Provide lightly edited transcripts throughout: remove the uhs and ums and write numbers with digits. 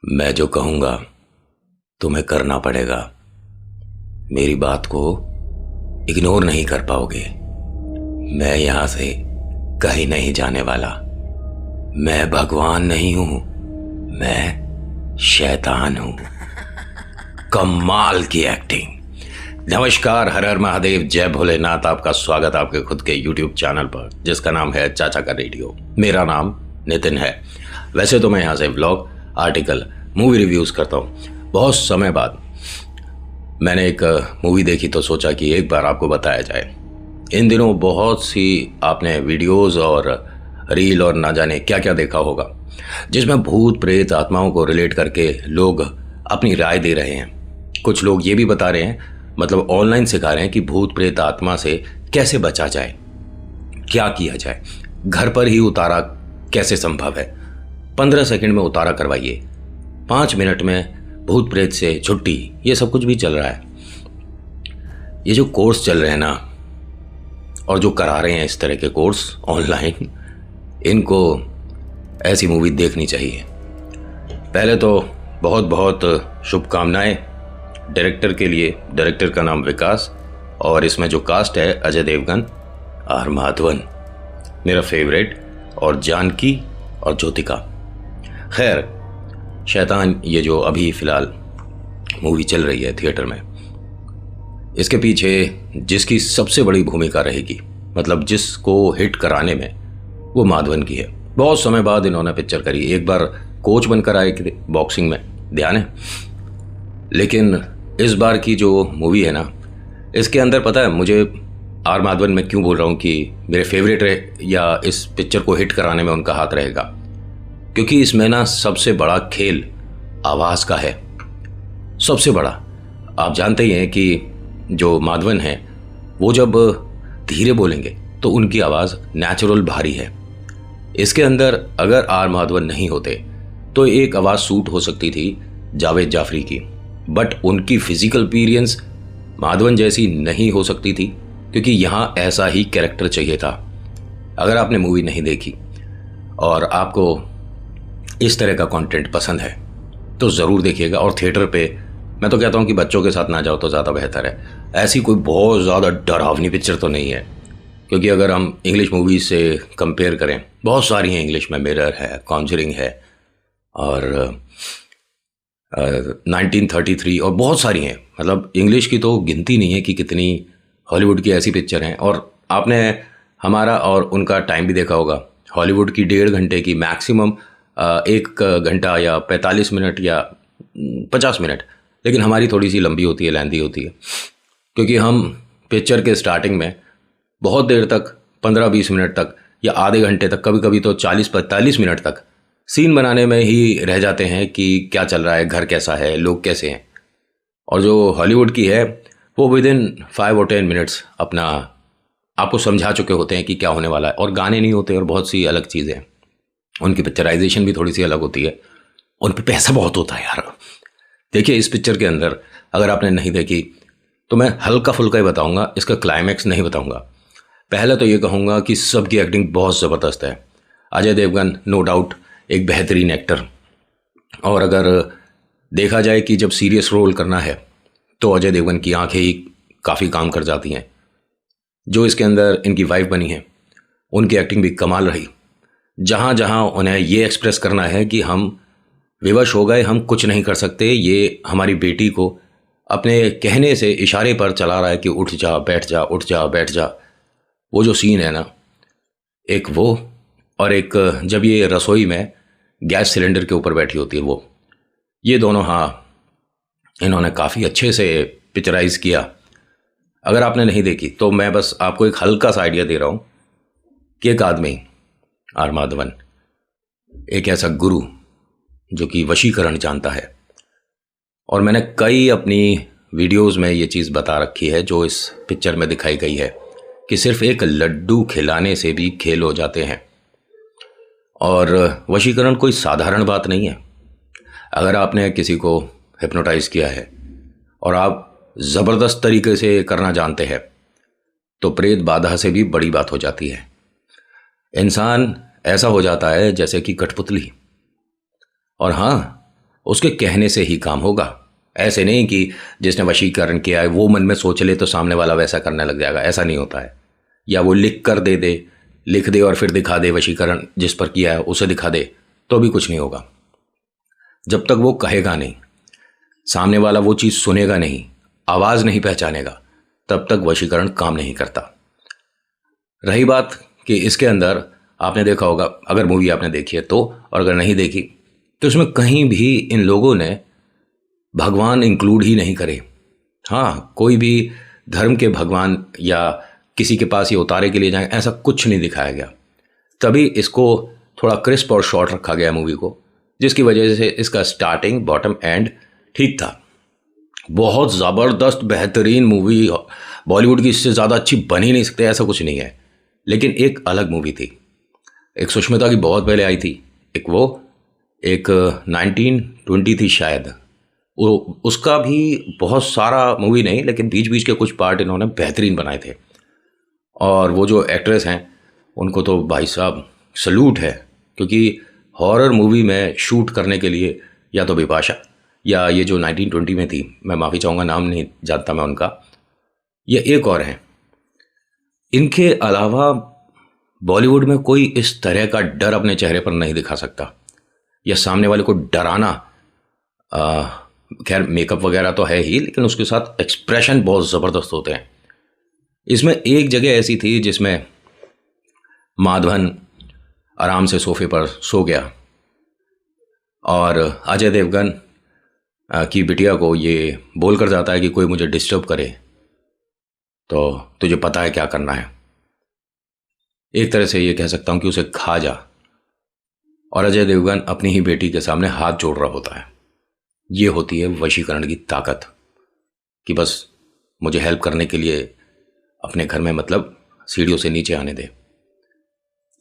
मैं जो कहूँगा तुम्हें करना पड़ेगा। मेरी बात को इग्नोर नहीं कर पाओगे। मैं यहाँ से कहीं नहीं जाने वाला। मैं भगवान नहीं हूँ, मैं शैतान हूँ। कमाल की एक्टिंग। नमस्कार, हर हर महादेव, जय भोलेनाथ। आपका स्वागत आपके खुद के YouTube चैनल पर जिसका नाम है चाचा का रेडियो। मेरा नाम नितिन है। वैसे तो मैं यहाँ से व्लॉग, आर्टिकल, मूवी रिव्यूज़ करता हूँ। बहुत समय बाद मैंने एक मूवी देखी तो सोचा कि एक बार आपको बताया जाए। इन दिनों बहुत सी आपने वीडियोस और रील और ना जाने क्या क्या देखा होगा जिसमें भूत प्रेत आत्माओं को रिलेट करके लोग अपनी राय दे रहे हैं। कुछ लोग ये भी बता रहे हैं, मतलब ऑनलाइन सिखा रहे हैं कि भूत प्रेत आत्मा से कैसे बचा जाए, क्या किया जाए, घर पर ही उतारा कैसे संभव है। 15 सेकंड में उतारा करवाइए, 5 मिनट में भूत प्रेत से छुट्टी, ये सब कुछ भी चल रहा है। ये जो कोर्स चल रहे हैं ना, और जो करा रहे हैं इस तरह के कोर्स ऑनलाइन, इनको ऐसी मूवी देखनी चाहिए। पहले तो बहुत बहुत शुभकामनाएं डायरेक्टर के लिए। डायरेक्टर का नाम विकास, और इसमें जो कास्ट है अजय देवगन, आर माधवन मेरा फेवरेट, और जानकी और ज्योतिका। खैर, शैतान ये जो अभी फ़िलहाल मूवी चल रही है थिएटर में, इसके पीछे जिसकी सबसे बड़ी भूमिका रहेगी, मतलब जिसको हिट कराने में, वो माधवन की है। बहुत समय बाद इन्होंने पिक्चर करी। एक बार कोच बनकर आए थे बॉक्सिंग में, ध्यान है। लेकिन इस बार की जो मूवी है ना, इसके अंदर पता है मुझे, आर माधवन मैं क्यों बोल रहा हूँ कि मेरे फेवरेट रहे या इस पिक्चर को हिट कराने में उनका हाथ रहेगा, क्योंकि इसमें ना सबसे बड़ा खेल आवाज़ का है। सबसे बड़ा, आप जानते ही हैं कि जो माधवन है वो जब धीरे बोलेंगे तो उनकी आवाज़ नेचुरल भारी है। इसके अंदर अगर आर माधवन नहीं होते तो एक आवाज़ सूट हो सकती थी जावेद जाफरी की, बट उनकी फिजिकल अपीयरेंस माधवन जैसी नहीं हो सकती थी, क्योंकि यहाँ ऐसा ही कैरेक्टर चाहिए था। अगर आपने मूवी नहीं देखी और आपको इस तरह का कंटेंट पसंद है तो ज़रूर देखिएगा। और थिएटर पे मैं तो कहता हूँ कि बच्चों के साथ ना जाओ तो ज़्यादा बेहतर है। ऐसी कोई बहुत ज़्यादा डरावनी पिक्चर तो नहीं है, क्योंकि अगर हम इंग्लिश मूवीज से कंपेयर करें, बहुत सारी हैं इंग्लिश में। मिरर है, कॉन्जरिंग है, और 1933 और बहुत सारी हैं। मतलब इंग्लिश की तो गिनती नहीं है कि कितनी हॉलीवुड की ऐसी पिक्चर हैं। और आपने हमारा और उनका टाइम भी देखा होगा। हॉलीवुड की 1.5 घंटे की मैक्सिमम 1 घंटा या 45 मिनट या 50 मिनट, लेकिन हमारी थोड़ी सी लंबी होती है, लेंथी होती है, क्योंकि हम पिक्चर के स्टार्टिंग में बहुत देर तक, 15-20 मिनट तक या आधे घंटे तक, कभी कभी तो 40-45 मिनट तक सीन बनाने में ही रह जाते हैं कि क्या चल रहा है, घर कैसा है, लोग कैसे हैं। और जो हॉलीवुड की है वो विद इन 5 और 10 मिनट्स अपना आपको समझा चुके होते हैं कि क्या होने वाला है। और गाने नहीं होते और बहुत सी अलग चीज़ें हैं। उनकी पिक्चराइजेशन भी थोड़ी सी अलग होती है। उन पर पैसा बहुत होता है यार। देखिए, इस पिक्चर के अंदर अगर आपने नहीं देखी तो मैं हल्का फुल्का ही बताऊंगा, इसका क्लाइमैक्स नहीं बताऊंगा। पहले तो ये कहूँगा कि सबकी एक्टिंग बहुत ज़बरदस्त है। अजय देवगन नो डाउट एक बेहतरीन एक्टर, और अगर देखा जाए कि जब सीरियस रोल करना है तो अजय देवगन की आंखें ही काफ़ी काम कर जाती हैं। जो इसके अंदर इनकी वाइफ बनी है, उनकी एक्टिंग भी कमाल रही। जहाँ जहाँ उन्हें ये एक्सप्रेस करना है कि हम विवश हो गए, हम कुछ नहीं कर सकते, ये हमारी बेटी को अपने कहने से, इशारे पर चला रहा है कि उठ जा, बैठ जा, उठ जा, बैठ जा। वो जो सीन है ना, एक वो, और एक जब ये रसोई में गैस सिलेंडर के ऊपर बैठी होती है वो, ये दोनों, हाँ, इन्होंने काफ़ी अच्छे से पिक्चराइज किया। अगर आपने नहीं देखी तो मैं बस आपको एक हल्का सा आइडिया दे रहा हूँ कि एक आदमी, आर माधवन, एक ऐसा गुरु जो कि वशीकरण जानता है। और मैंने कई अपनी वीडियोस में ये चीज़ बता रखी है जो इस पिक्चर में दिखाई गई है, कि सिर्फ एक लड्डू खिलाने से भी खेल हो जाते हैं। और वशीकरण कोई साधारण बात नहीं है। अगर आपने किसी को हिप्नोटाइज किया है और आप ज़बरदस्त तरीके से करना जानते हैं तो प्रेत बाधा से भी बड़ी बात हो जाती है। इंसान ऐसा हो जाता है जैसे कि कठपुतली। और हाँ, उसके कहने से ही काम होगा। ऐसे नहीं कि जिसने वशीकरण किया है वो मन में सोच ले तो सामने वाला वैसा करने लग जाएगा, ऐसा नहीं होता है। या वो लिख दे और फिर दिखा दे, वशीकरण जिस पर किया है उसे दिखा दे, तो भी कुछ नहीं होगा। जब तक वो कहेगा नहीं, सामने वाला वो चीज़ सुनेगा नहीं, आवाज़ नहीं पहचानेगा, तब तक वशीकरण काम नहीं करता। रही बात कि इसके अंदर आपने देखा होगा, अगर मूवी आपने देखी है तो, और अगर नहीं देखी तो इसमें कहीं भी इन लोगों ने भगवान इंक्लूड ही नहीं करे। हाँ, कोई भी धर्म के भगवान या किसी के पास ये उतारे के लिए जाए, ऐसा कुछ नहीं दिखाया गया। तभी इसको थोड़ा क्रिस्प और शॉर्ट रखा गया मूवी को, जिसकी वजह से इसका स्टार्टिंग बॉटम एंड ठीक था। बहुत ज़बरदस्त बेहतरीन मूवी, बॉलीवुड की इससे ज़्यादा अच्छी बन ही नहीं सकती, ऐसा कुछ नहीं है। लेकिन एक अलग मूवी थी, एक सुष्मिता की बहुत पहले आई थी, एक 1920 थी शायद, वो उसका भी बहुत सारा मूवी नहीं, लेकिन बीच बीच के कुछ पार्ट इन्होंने बेहतरीन बनाए थे। और वो जो एक्ट्रेस हैं उनको तो भाई साहब सल्यूट है, क्योंकि हॉरर मूवी में शूट करने के लिए या तो बिपाशा या ये जो 1920 में थी, मैं माफ़ी चाहूँगा नाम नहीं जानता मैं उनका, ये एक और हैं। इनके अलावा बॉलीवुड में कोई इस तरह का डर अपने चेहरे पर नहीं दिखा सकता, या सामने वाले को डराना। खैर मेकअप वगैरह तो है ही, लेकिन उसके साथ एक्सप्रेशन बहुत ज़बरदस्त होते हैं। इसमें एक जगह ऐसी थी जिसमें माधवन आराम से सोफे पर सो गया और अजय देवगन की बिटिया को ये बोलकर जाता है कि कोई मुझे डिस्टर्ब करे तो तुझे पता है क्या करना है। एक तरह से ये कह सकता हूँ कि उसे खा जा। और अजय देवगन अपनी ही बेटी के सामने हाथ जोड़ रहा होता है। ये होती है वशीकरण की ताकत, कि बस मुझे हेल्प करने के लिए अपने घर में, मतलब सीढ़ियों से नीचे आने दे।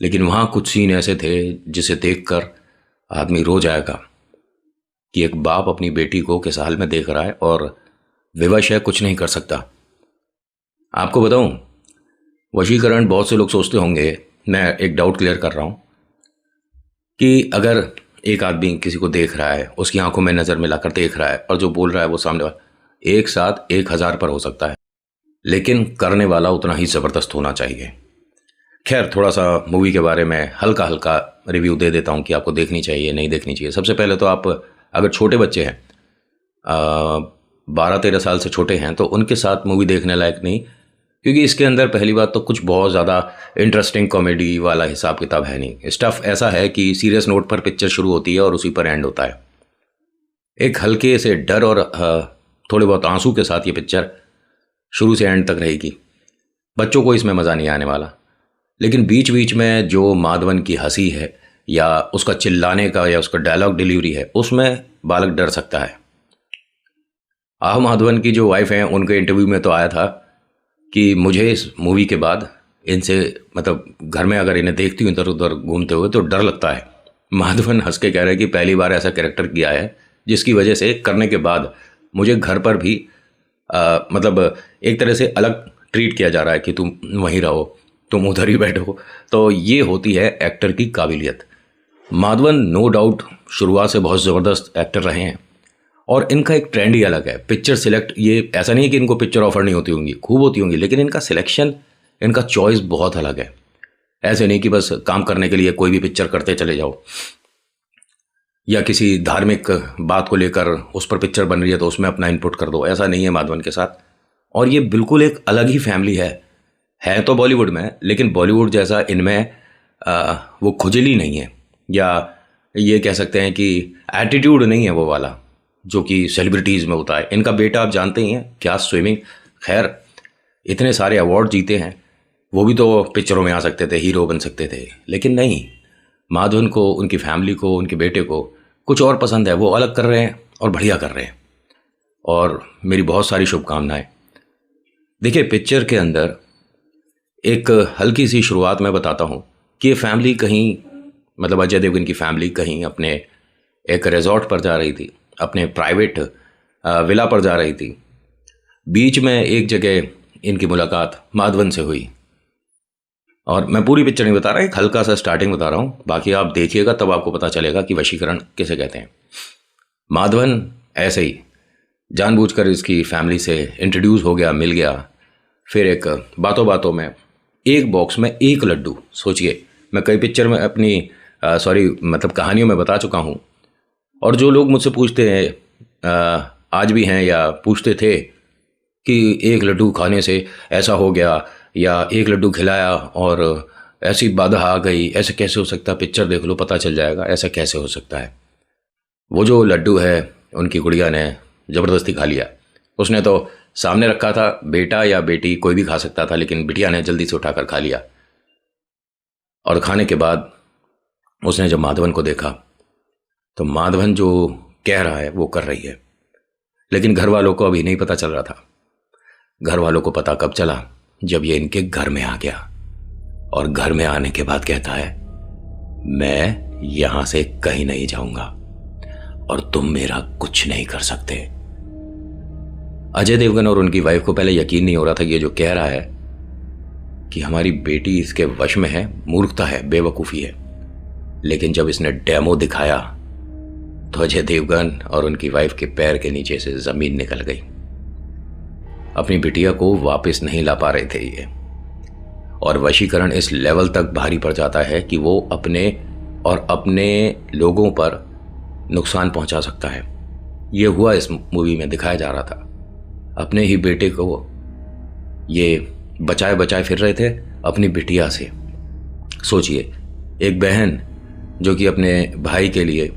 लेकिन वहाँ कुछ सीन ऐसे थे जिसे देखकर आदमी रो जाएगा कि एक बाप अपनी बेटी को किस हाल में देख रहा है और विवश है, कुछ नहीं कर सकता। आपको बताऊं, वशीकरण बहुत से लोग सोचते होंगे, मैं एक डाउट क्लियर कर रहा हूं, कि अगर एक आदमी किसी को देख रहा है, उसकी आंखों में नज़र मिलाकर देख रहा है, और जो बोल रहा है वो सामने वाला, एक साथ 1000 पर हो सकता है, लेकिन करने वाला उतना ही ज़बरदस्त होना चाहिए। खैर, थोड़ा सा मूवी के बारे में हल्का हल्का रिव्यू दे देता हूँ कि आपको देखनी चाहिए नहीं देखनी चाहिए। सबसे पहले तो आप अगर छोटे बच्चे हैं, 12-13 साल से छोटे हैं, तो उनके साथ मूवी देखने लायक नहीं, क्योंकि इसके अंदर पहली बात तो कुछ बहुत ज़्यादा इंटरेस्टिंग कॉमेडी वाला हिसाब किताब है नहीं। स्टफ़ ऐसा है कि सीरियस नोट पर पिक्चर शुरू होती है और उसी पर एंड होता है। एक हल्के से डर और थोड़े बहुत आंसू के साथ ये पिक्चर शुरू से एंड तक रहेगी। बच्चों को इसमें मज़ा नहीं आने वाला, लेकिन बीच बीच में जो माधवन की हंसी है या उसका चिल्लाने का या उसका डायलॉग डिलीवरी है, उसमें बालक डर सकता है। माधवन की जो वाइफ हैं, उनके इंटरव्यू में तो आया था कि मुझे इस मूवी के बाद इनसे, मतलब घर में अगर इन्हें देखती हूँ इधर उधर घूमते हुए तो डर लगता है। माधवन हंस के कह रहे हैं कि पहली बार ऐसा कैरेक्टर किया है जिसकी वजह से करने के बाद मुझे घर पर भी मतलब एक तरह से अलग ट्रीट किया जा रहा है कि तुम वहीं रहो, तुम उधर ही बैठो। तो ये होती है एक्टर की काबिलियत। माधवन नो डाउट शुरुआत से बहुत ज़बरदस्त एक्टर रहे हैं, और इनका एक ट्रेंड ही अलग है। पिक्चर सिलेक्ट, ये ऐसा नहीं है कि इनको पिक्चर ऑफर नहीं होती होंगी, खूब होती होंगी, लेकिन इनका सिलेक्शन, इनका चॉइस बहुत अलग है। ऐसे नहीं कि बस काम करने के लिए कोई भी पिक्चर करते चले जाओ, या किसी धार्मिक बात को लेकर उस पर पिक्चर बन रही है तो उसमें अपना इनपुट कर दो, ऐसा नहीं है माधवन के साथ। और ये बिल्कुल एक अलग ही फैमिली है तो बॉलीवुड में, लेकिन बॉलीवुड जैसा इनमें वो खुजली नहीं है, या ये कह सकते हैं कि एटीट्यूड नहीं है वो वाला जो कि सेलिब्रिटीज़ में होता है। इनका बेटा आप जानते ही हैं क्या स्विमिंग, खैर इतने सारे अवार्ड जीते हैं, वो भी तो पिक्चरों में आ सकते थे, हीरो बन सकते थे, लेकिन नहीं, माधवन को, उनकी फैमिली को, उनके बेटे को कुछ और पसंद है, वो अलग कर रहे हैं और बढ़िया कर रहे हैं, और मेरी बहुत सारी शुभकामनाएं। देखिए, पिक्चर के अंदर एक हल्की सी शुरुआत मैं बताता हूँ कि ये फैमिली कहीं, मतलब अजय देवगन की फैमिली कहीं अपने एक रिजॉर्ट पर जा रही थी, अपने प्राइवेट विला पर जा रही थी। बीच में एक जगह इनकी मुलाकात माधवन से हुई, और मैं पूरी पिक्चर नहीं बता रहा, एक हल्का सा स्टार्टिंग बता रहा हूँ, बाकी आप देखिएगा तब आपको पता चलेगा कि वशीकरण किसे कहते हैं। माधवन ऐसे ही जानबूझकर इसकी फैमिली से इंट्रोड्यूस हो गया, मिल गया। फिर एक बातों बातों में एक बॉक्स में एक लड्डू। सोचिए, मैं कई पिक्चर में अपनी मतलब कहानियों में बता चुका हूँ। और जो लोग मुझसे पूछते हैं आज भी हैं या पूछते थे कि एक लड्डू खाने से ऐसा हो गया या एक लड्डू खिलाया और ऐसी बाधा आ गई, ऐसे कैसे हो सकता है, पिक्चर देख लो पता चल जाएगा, ऐसा कैसे हो सकता है। वो जो लड्डू है उनकी गुड़िया ने ज़बरदस्ती खा लिया। उसने तो सामने रखा था, बेटा या बेटी कोई भी खा सकता था, लेकिन बिटिया ने जल्दी से उठाकर खा लिया। और खाने के बाद उसने जब माधवन को देखा तो माधवन जो कह रहा है वो कर रही है, लेकिन घर वालों को अभी नहीं पता चल रहा था। घर वालों को पता कब चला, जब ये इनके घर में आ गया। और घर में आने के बाद कहता है, मैं यहां से कहीं नहीं जाऊंगा और तुम मेरा कुछ नहीं कर सकते। अजय देवगन और उनकी वाइफ को पहले यकीन नहीं हो रहा था कि ये जो कह रहा है कि हमारी बेटी इसके वश में है, मूर्खता है, बेवकूफ़ी है। लेकिन जब इसने डेमो दिखाया तो अजय देवगन और उनकी वाइफ के पैर के नीचे से ज़मीन निकल गई। अपनी बिटिया को वापस नहीं ला पा रहे थे ये। और वशीकरण इस लेवल तक भारी पड़ जाता है कि वो अपने और अपने लोगों पर नुकसान पहुंचा सकता है। ये हुआ इस मूवी में दिखाया जा रहा था। अपने ही बेटे को ये बचाए बचाए फिर रहे थे अपनी बिटिया से। सोचिए, एक बहन जो कि अपने भाई के लिए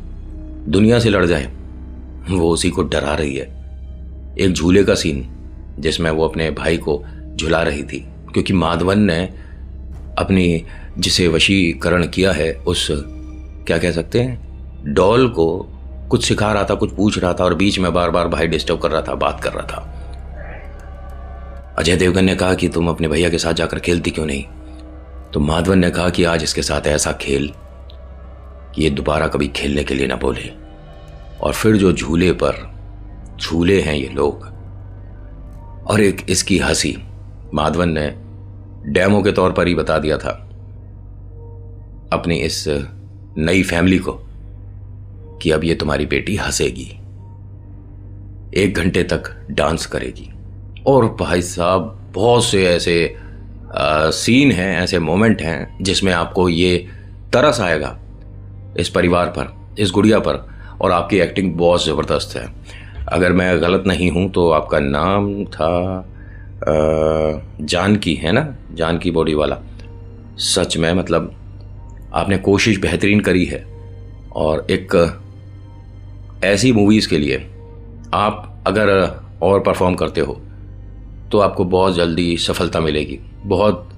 दुनिया से लड़ जाए, वो उसी को डरा रही है। एक झूले का सीन जिसमें वो अपने भाई को झुला रही थी, क्योंकि माधवन ने अपनी जिसे वशीकरण किया है उस क्या कह सकते हैं डॉल को कुछ सिखा रहा था, कुछ पूछ रहा था और बीच में बार बार भाई डिस्टर्ब कर रहा था, बात कर रहा था। अजय देवगन ने कहा कि तुम अपने भैया के साथ जाकर खेलती क्यों नहीं। तो माधवन ने कहा कि आज इसके साथ ऐसा खेल कि ये दोबारा कभी खेलने के लिए ना बोले। और फिर जो झूले पर झूले हैं ये लोग, और एक इसकी हंसी, माधवन ने डेमो के तौर पर ही बता दिया था अपनी इस नई फैमिली को कि अब ये तुम्हारी बेटी हंसेगी, 1 घंटे तक डांस करेगी। और भाई साहब, बहुत से ऐसे सीन हैं, ऐसे मोमेंट हैं जिसमें आपको ये तरस आएगा इस परिवार पर, इस गुड़िया पर। और आपकी एक्टिंग बहुत ज़बरदस्त है। अगर मैं गलत नहीं हूं तो आपका नाम था जानकी, है ना, जानकी बॉडी वाला। सच में मतलब आपने कोशिश बेहतरीन करी है। और एक ऐसी मूवीज़ के लिए आप अगर और परफॉर्म करते हो तो आपको बहुत जल्दी सफलता मिलेगी। बहुत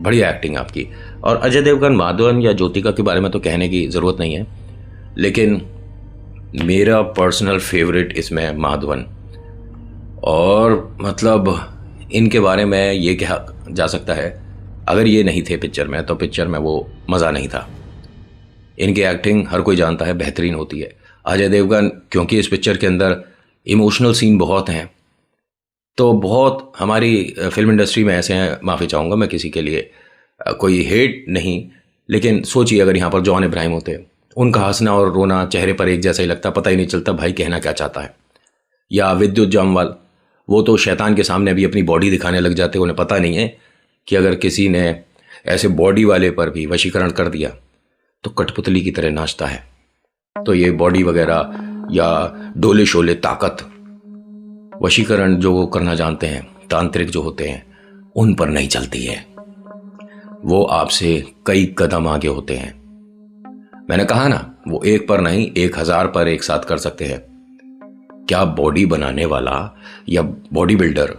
बढ़िया एक्टिंग आपकी। और अजय देवगन, माधवन या ज्योतिका के बारे में तो कहने की ज़रूरत नहीं है, लेकिन मेरा पर्सनल फेवरेट इसमें माधवन। और मतलब इनके बारे में ये कहा जा सकता है, अगर ये नहीं थे पिक्चर में तो पिक्चर में वो मज़ा नहीं था। इनकी एक्टिंग हर कोई जानता है बेहतरीन होती है। अजय देवगन, क्योंकि इस पिक्चर के अंदर इमोशनल सीन बहुत हैं, तो बहुत हमारी फिल्म इंडस्ट्री में ऐसे हैं, माफ़ी चाहूँगा मैं किसी के लिए, कोई हेट नहीं, लेकिन सोचिए अगर यहाँ पर जॉन इब्राहिम होते, उनका हंसना और रोना चेहरे पर एक जैसा ही लगता, पता ही नहीं चलता भाई कहना क्या चाहता है। या विद्युत जामवाल, वो तो शैतान के सामने भी अपनी बॉडी दिखाने लग जाते, उन्हें पता नहीं है कि अगर किसी ने ऐसे बॉडी वाले पर भी वशीकरण कर दिया तो कठपुतली की तरह नाचता है। तो ये बॉडी वगैरह या डोले शोले ताकत, वशीकरण जो वो करना जानते हैं, तांत्रिक जो होते हैं, उन पर नहीं चलती है। वो आपसे कई कदम आगे होते हैं। मैंने कहा ना, वो 1 पर नहीं 1000 पर एक साथ कर सकते हैं। क्या बॉडी बनाने वाला या बॉडी बिल्डर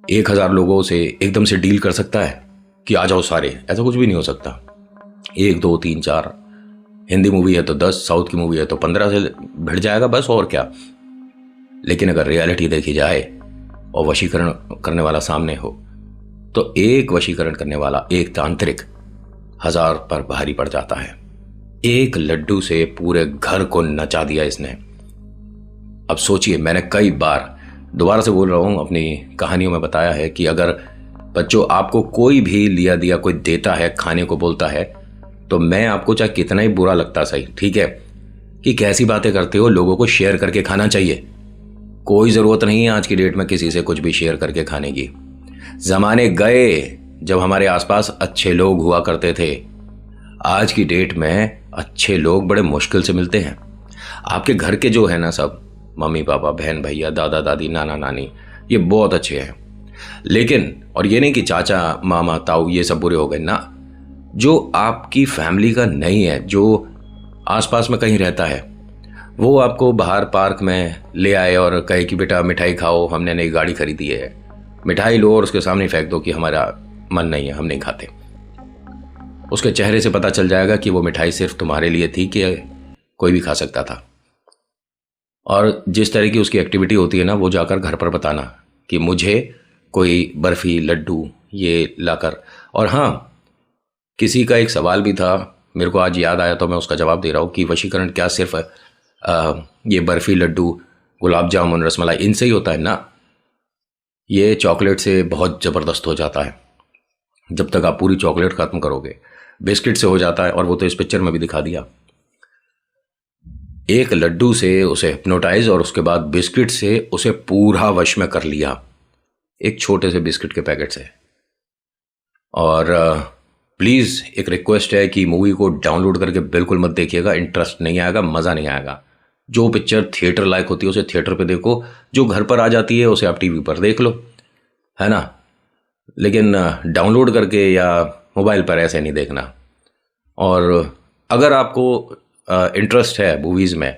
1000 लोगों से एकदम से डील कर सकता है कि आ जाओ सारे? ऐसा कुछ भी नहीं हो सकता। 1 2 3 4, हिंदी मूवी है तो 10, साउथ की मूवी है तो 15 से भिड़ जाएगा बस, और क्या। लेकिन अगर रियलिटी देखी जाए और वशीकरण करने वाला सामने हो तो एक वशीकरण करने वाला, एक तांत्रिक 1000 पर भारी पड़ जाता है। एक लड्डू से पूरे घर को नचा दिया इसने। अब सोचिए, मैंने कई बार दोबारा से बोल रहा हूं, अपनी कहानियों में बताया है कि अगर बच्चों आपको कोई भी लिया दिया कोई देता है, खाने को बोलता है, तो मैं आपको चाहे कितना ही बुरा लगता सही, ठीक है, कि कैसी बातें करते हो, लोगों को शेयर करके खाना चाहिए। कोई ज़रूरत नहीं है आज की डेट में किसी से कुछ भी शेयर करके खाने की। ज़माने गए जब हमारे आसपास अच्छे लोग हुआ करते थे। आज की डेट में अच्छे लोग बड़े मुश्किल से मिलते हैं। आपके घर के जो है ना, सब मम्मी पापा बहन भैया दादा दादी नाना नानी, ये बहुत अच्छे हैं। लेकिन और ये नहीं कि चाचा मामा ताऊ ये सब बुरे हो गए ना, जो आपकी फैमिली का नहीं है, जो आसपास में कहीं रहता है, वो आपको बाहर पार्क में ले आए और कहे कि बेटा मिठाई खाओ, हमने नई गाड़ी खरीदी है, मिठाई लो और उसके सामने फेंक दो कि हमारा मन नहीं है, हम नहीं खाते। उसके चेहरे से पता चल जाएगा कि वो मिठाई सिर्फ तुम्हारे लिए थी कि कोई भी खा सकता था। और जिस तरह की उसकी एक्टिविटी होती है ना, वो जाकर घर पर बताना कि मुझे कोई बर्फ़ी लड्डू ये लाकर। और हाँ, किसी का एक सवाल भी था, मेरे को आज याद आया तो मैं उसका जवाब दे रहा हूँ कि वशीकरण क्या सिर्फ ये बर्फ़ी लड्डू गुलाब जामुन रसमलाई इनसे ही होता है ना? ये चॉकलेट से बहुत ज़बरदस्त हो जाता है जब तक आप पूरी चॉकलेट ख़त्म करोगे। बिस्किट से हो जाता है, और वो तो इस पिक्चर में भी दिखा दिया। एक लड्डू से उसे हिप्नोटाइज और उसके बाद बिस्किट से उसे पूरा वश में कर लिया, एक छोटे से बिस्किट के पैकेट से। और प्लीज़ एक रिक्वेस्ट है कि मूवी को डाउनलोड करके बिल्कुल मत देखिएगा, इंटरेस्ट नहीं आएगा, मज़ा नहीं आएगा। जो पिक्चर थिएटर लायक होती है उसे थिएटर पे देखो, जो घर पर आ जाती है उसे आप टीवी पर देख लो, है ना? लेकिन डाउनलोड करके या मोबाइल पर ऐसे नहीं देखना। और अगर आपको इंटरेस्ट है मूवीज़ में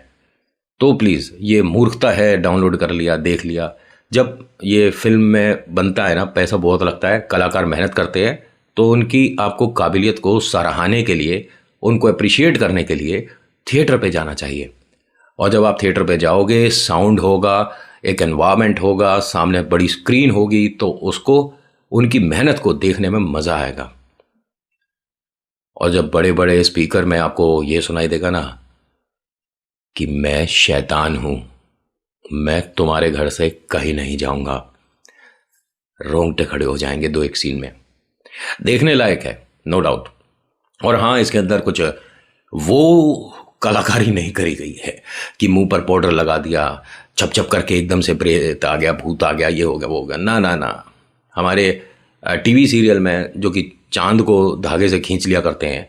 तो प्लीज़, ये मूर्खता है, डाउनलोड कर लिया देख लिया। जब ये फिल्म में बनता है ना, पैसा बहुत लगता है, कलाकार मेहनत करते हैं, तो उनकी आपको काबिलियत को सराहने के लिए, उनको अप्रिशिएट करने के लिए थिएटर पे जाना चाहिए। और जब आप थिएटर पे जाओगे, साउंड होगा, एक एनवायरनमेंट होगा, सामने बड़ी स्क्रीन होगी, तो उसको, उनकी मेहनत को देखने में मज़ा आएगा। और जब बड़े बड़े स्पीकर में आपको ये सुनाई देगा ना कि मैं शैतान हूं, मैं तुम्हारे घर से कहीं नहीं जाऊंगा, रोंगटे खड़े हो जाएंगे दो एक सीन में। देखने लायक है, नो डाउट। और हाँ, इसके अंदर कुछ वो कलाकारी नहीं करी गई है कि मुंह पर पाउडर लगा दिया, छप छप करके एकदम से प्रेत आ गया, भूत आ गया, ये हो गया वो हो गया, ना ना ना। हमारे टीवी सीरियल में जो कि चांद को धागे से खींच लिया करते हैं,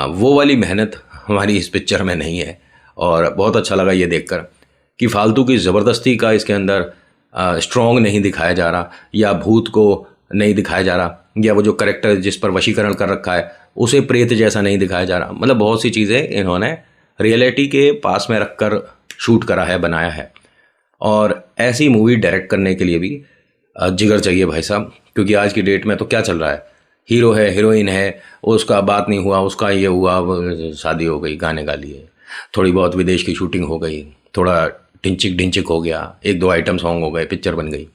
वो वाली मेहनत हमारी इस पिक्चर में नहीं है। और बहुत अच्छा लगा ये देखकर कि फालतू की ज़बरदस्ती का इसके अंदर स्ट्रॉन्ग नहीं दिखाया जा रहा, या भूत को नहीं दिखाया जा रहा, या वो जो करेक्टर जिस पर वशीकरण कर रखा है उसे प्रेत जैसा नहीं दिखाया जा रहा। मतलब बहुत सी चीज़ें इन्होंने रियलिटी के पास में रखकर शूट करा है, बनाया है। और ऐसी मूवी डायरेक्ट करने के लिए भी जिगर चाहिए भाई साहब, क्योंकि आज की डेट में तो क्या चल रहा है, हीरो है, हीरोइन है, उसका बात नहीं हुआ, उसका ये हुआ, शादी हो गई, गाने गा लिए, थोड़ी बहुत विदेश की शूटिंग हो गई, थोड़ा टिंचिक ढिंचिक हो गया, एक दो आइटम सॉन्ग हो गए, पिक्चर बन गई।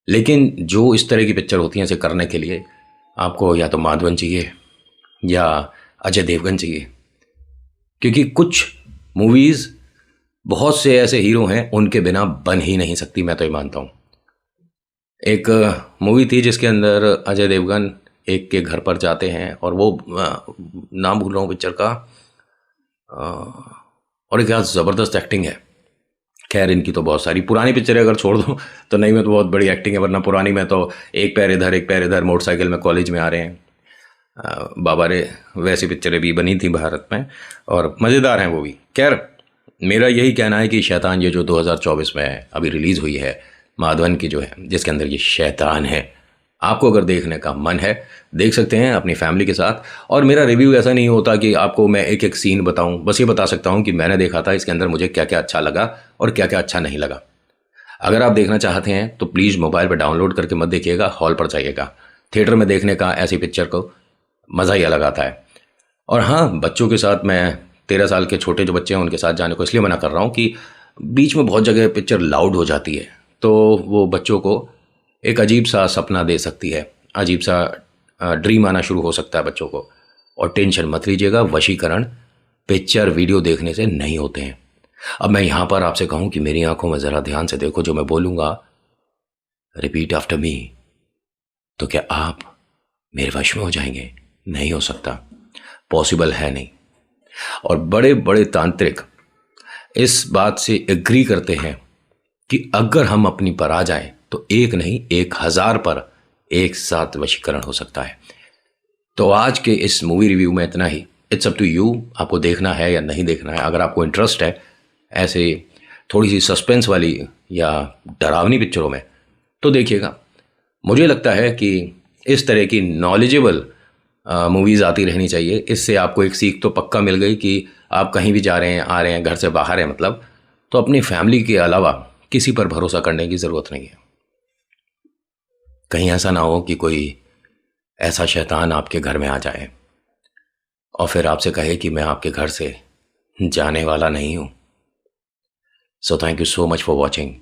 लेकिन जो इस तरह की पिक्चर होती हैं, इसे करने के लिए आपको या तो माधवन चाहिए या अजय देवगन चाहिए, क्योंकि कुछ मूवीज़ बहुत से ऐसे हीरो हैं उनके बिना बन ही नहीं सकती, मैं तो ये मानता हूँ। एक मूवी थी जिसके अंदर अजय देवगन एक के घर पर जाते हैं, और वो नाम भूल रहा हूँ पिक्चर का, और एक यार ज़बरदस्त एक्टिंग है। खैर, इनकी तो बहुत सारी पुरानी पिक्चरें अगर छोड़ दो तो नई में तो बहुत बड़ी एक्टिंग है, वरना पुरानी में तो एक पैर इधर एक पैर इधर, मोटरसाइकिल में कॉलेज में आ रहे हैं, बाबा रे, वैसी पिक्चरें भी बनी थी भारत में और मज़ेदार हैं वो भी। खैर, मेरा यही कहना है कि शैतान ये जो 2024 में अभी रिलीज़ हुई है, माधवन की जो है, जिसके अंदर ये शैतान है, आपको अगर देखने का मन है देख सकते हैं अपनी फैमिली के साथ। और मेरा रिव्यू ऐसा नहीं होता कि आपको मैं एक एक सीन बताऊं, बस ये बता सकता हूं कि मैंने देखा था, इसके अंदर मुझे क्या क्या अच्छा लगा और क्या क्या अच्छा नहीं लगा। अगर आप देखना चाहते हैं तो प्लीज़ मोबाइल पर डाउनलोड करके मत देखिएगा, हॉल पर जाइएगा। थिएटर में देखने का ऐसी पिक्चर को मज़ा ही अलग आता है। और हाँ, बच्चों के साथ, मैं 13 साल के छोटे जो बच्चे हैं उनके साथ जाने को इसलिए मना कर रहा हूँ कि बीच में बहुत जगह पिक्चर लाउड हो जाती है, तो वो बच्चों को एक अजीब सा सपना दे सकती है, अजीब सा ड्रीम आना शुरू हो सकता है बच्चों को। और टेंशन मत लीजिएगा, वशीकरण पिक्चर वीडियो देखने से नहीं होते हैं। अब मैं यहाँ पर आपसे कहूँ कि मेरी आंखों में ज़रा ध्यान से देखो, जो मैं बोलूँगा रिपीट आफ्टर मी, तो क्या आप मेरे वश में हो जाएंगे? नहीं हो सकता, पॉसिबल है नहीं। और बड़े बड़े तांत्रिक इस बात से एग्री करते हैं कि अगर हम अपनी पर आ जाएं तो एक नहीं 1000 पर एक साथ वशीकरण हो सकता है। तो आज के इस मूवी रिव्यू में इतना ही। इट्स अप टू यू, आपको देखना है या नहीं देखना है। अगर आपको इंटरेस्ट है ऐसे थोड़ी सी सस्पेंस वाली या डरावनी पिक्चरों में तो देखिएगा। मुझे लगता है कि इस तरह की नॉलेजेबल मूवीज़ आती रहनी चाहिए। इससे आपको एक सीख तो पक्का मिल गई कि आप कहीं भी जा रहे हैं, आ रहे हैं, घर से बाहर हैं मतलब, तो अपनी फैमिली के अलावा किसी पर भरोसा करने की ज़रूरत नहीं है। कहीं ऐसा ना हो कि कोई ऐसा शैतान आपके घर में आ जाए और फिर आपसे कहे कि मैं आपके घर से जाने वाला नहीं हूँ। So thank you so much for watching.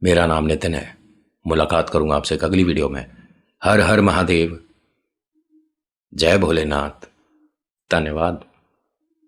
मेरा नाम नितिन है। मुलाकात करूँगा आपसे एक अगली वीडियो में। हर हर महादेव, जय भोलेनाथ, धन्यवाद।